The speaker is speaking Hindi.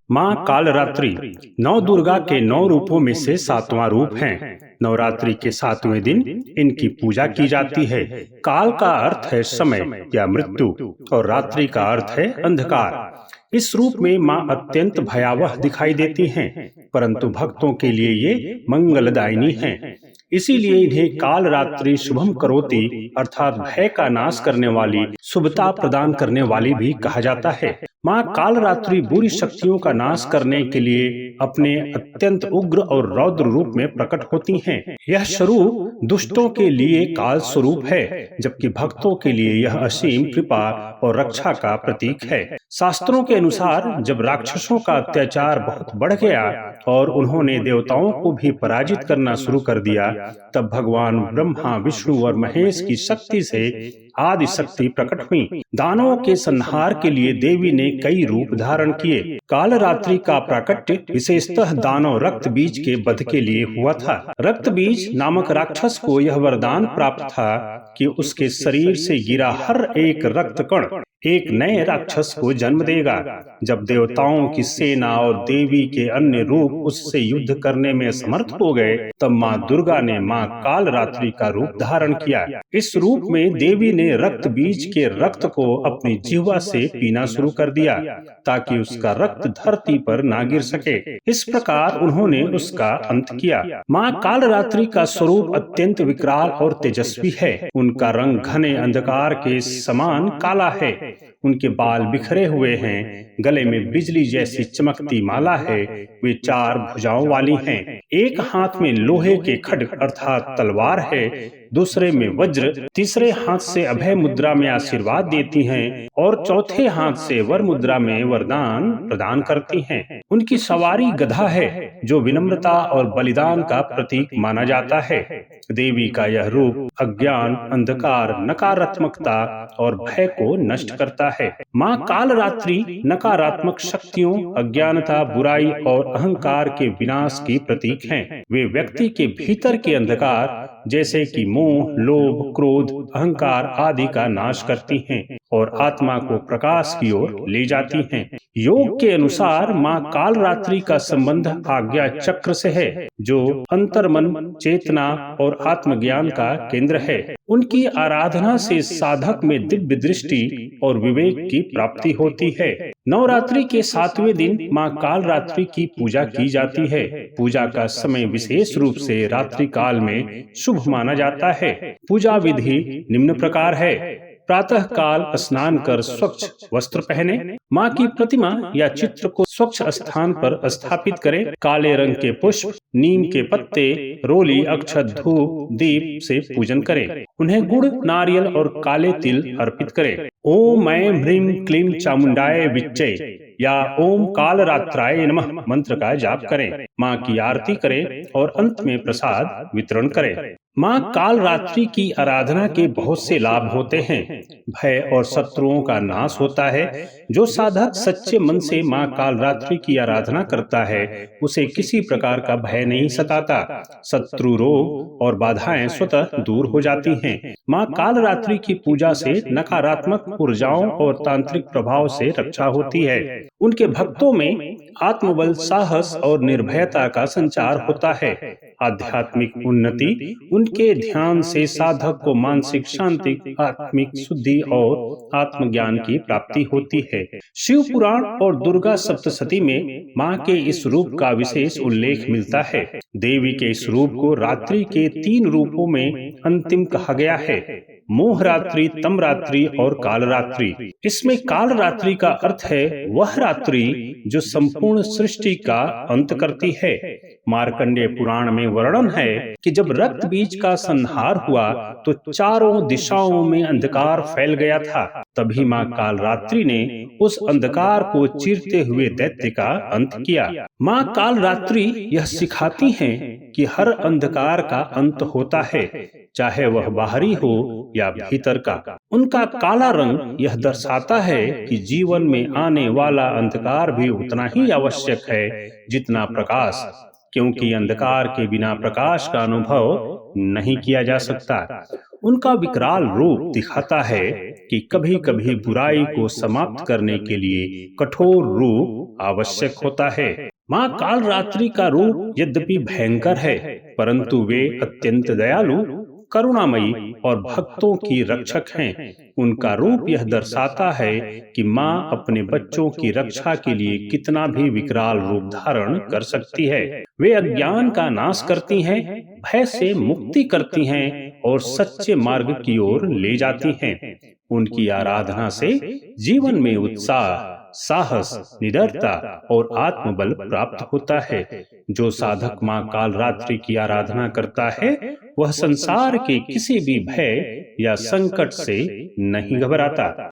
माँ कालरात्रि नौ दुर्गा के 9 रूपों में से 7वां रूप हैं। नवरात्रि के 7वें दिन इनकी पूजा की जाती है। काल का अर्थ है समय या मृत्यु और रात्रि का अर्थ है अंधकार। इस रूप में माँ अत्यंत भयावह दिखाई देती हैं, परंतु भक्तों के लिए ये मंगलदायिनी हैं। इसीलिए इन्हें काल रात्रि शुभम करोति अर्थात भय का नाश करने वाली, शुभता प्रदान करने वाली भी कहा जाता है। माँ काल रात्रि बुरी शक्तियों का नाश करने के लिए अपने अत्यंत उग्र और रौद्र रूप में प्रकट होती हैं। यह स्वरूप दुष्टों के लिए काल स्वरूप है, जबकि भक्तों के लिए यह असीम कृपा और रक्षा का प्रतीक है। शास्त्रों के अनुसार जब राक्षसों का अत्याचार बहुत बढ़ गया और उन्होंने देवताओं को भी पराजित करना शुरू कर दिया, तब भगवान ब्रह्मा, विष्णु और महेश की शक्ति से आदि शक्ति प्रकट हुई। दानवों के संहार के लिए देवी ने कई रूप धारण किए। काल रात्रि का प्राकट्य विशेषतः दानव रक्त बीज के वध के लिए हुआ था। रक्त बीज नामक राक्षस को यह वरदान प्राप्त था कि उसके शरीर से गिरा हर एक रक्त कण एक नए राक्षस को जन्म देगा। जब देवताओं की सेना और देवी के अन्य रूप उससे युद्ध करने में समर्थ हो गए, तब माँ दुर्गा ने माँ काल रात्रि का रूप धारण किया। इस रूप में देवी ने रक्त बीज के रक्त को अपनी जिह्वा से पीना शुरू कर दिया, ताकि उसका रक्त धरती पर ना गिर सके। इस प्रकार उन्होंने उसका अंत किया। माँ काल रात्रि का स्वरूप अत्यंत विकराल और तेजस्वी है। उनका रंग घने अंधकार के समान काला है। उनके बाल बिखरे हुए हैं, गले में बिजली जैसी चमकती माला है। वे 4 भुजाओं वाली हैं। एक हाथ में लोहे के खड्ग अर्थात तलवार है, दूसरे में वज्र, तीसरे हाथ से अभय मुद्रा में आशीर्वाद देती हैं और चौथे हाथ से वर मुद्रा में वरदान प्रदान करती हैं। उनकी सवारी गधा है, जो विनम्रता और बलिदान का प्रतीक माना जाता है। देवी का यह रूप अज्ञान, अंधकार, नकारात्मकता और भय को नष्ट करता है। माँ काल रात्रि नकारात्मक शक्तियों, अज्ञानता, बुराई और अहंकार के विनाश की प्रतीक हैं। वे व्यक्ति के भीतर के अंधकार जैसे कि मोह, लोभ, क्रोध, अहंकार आदि का नाश करती हैं और आत्मा को प्रकाश की ओर ले जाती हैं। योग के अनुसार माँ काल रात्रि का संबंध आज्ञा चक्र से है, जो अंतर्मन, चेतना और आत्मज्ञान का केंद्र है। उनकी आराधना से साधक में दिव्य दृष्टि और विवेक की प्राप्ति होती है। नवरात्रि के 7वें दिन माँ काल रात्रि की पूजा की जाती है। पूजा का समय विशेष रूप से रात्रि काल में शुभ माना जाता है। पूजा विधि निम्न प्रकार है। प्रातः काल स्नान कर स्वच्छ वस्त्र पहने, माँ की प्रतिमा या चित्र को स्वच्छ स्थान पर स्थापित करें। काले रंग के पुष्प, नीम के पत्ते, रोली, अक्षत, धूप, दीप से पूजन करें। उन्हें गुड़, नारियल और काले तिल अर्पित करें। ओम ऐं ह्रीं क्लीं चामुंडाय विच्चे या ओम काल रात्राय नमः मंत्र का जाप करें। माँ की आरती करें और अंत में प्रसाद वितरण करें। माँ काल रात्रि की आराधना के बहुत से लाभ होते हैं। भय और शत्रुओं का नाश होता है। जो साधक सच्चे मन से माँ काल रात्रि की आराधना करता है, उसे किसी प्रकार का भय नहीं सताता। शत्रु, रोग और बाधाएं स्वतः दूर हो जाती हैं। माँ काल रात्रि की पूजा से नकारात्मक ऊर्जाओं और तांत्रिक प्रभाव से रक्षा होती है। उनके भक्तों में आत्मबल, साहस और निर्भयता का संचार होता है। आध्यात्मिक उन्नति उनके ध्यान से साधक को मानसिक शांति, आत्मिक शुद्धि और आत्मज्ञान की प्राप्ति होती है। शिव पुराण और दुर्गा सप्तशती में माँ के इस रूप का विशेष उल्लेख मिलता है। देवी के इस रूप को रात्रि के 3 रूपों में अंतिम कहा गया है: मोह रात्रि, तम रात्रि और काल रात्रि। इसमें काल रात्रि का अर्थ है वह रात्रि जो संपूर्ण सृष्टि का अंत करती है। मार्कंडेय पुराण में वर्णन है कि जब रक्त बीज का संहार हुआ तो चारों दिशाओं में अंधकार फैल गया था। तभी माँ काल रात्रि ने उस अंधकार को चीरते हुए दैत्य का अंत किया। माँ काल रात्रि यह सिखाती हैं कि हर अंधकार का अंत होता है, चाहे वह बाहरी हो या भीतर का। उनका काला रंग यह दर्शाता है कि जीवन में आने वाला अंधकार भी उतना ही आवश्यक है जितना प्रकाश। क्योंकि अंधकार के बिना प्रकाश का अनुभव नहीं किया जा सकता। उनका विकराल रूप दिखाता है कि कभी कभी बुराई को समाप्त करने के लिए कठोर रूप आवश्यक होता है। मां कालरात्रि का रूप यद्यपि भयंकर है, परंतु वे अत्यंत दयालु, करुणामयी और भक्तों की रक्षक हैं। उनका रूप यह दर्शाता है कि मां अपने बच्चों की रक्षा के लिए कितना भी विकराल रूप धारण कर सकती है। वे अज्ञान का नाश करती हैं, भय से मुक्ति करती हैं और सच्चे मार्ग की ओर ले जाती हैं। उनकी आराधना से जीवन में उत्साह, साहस, निडरता और आत्मबल प्राप्त होता है। जो साधक मां कालरात्रि की आराधना करता है, वह संसार के किसी भी भय या संकट से नहीं घबराता।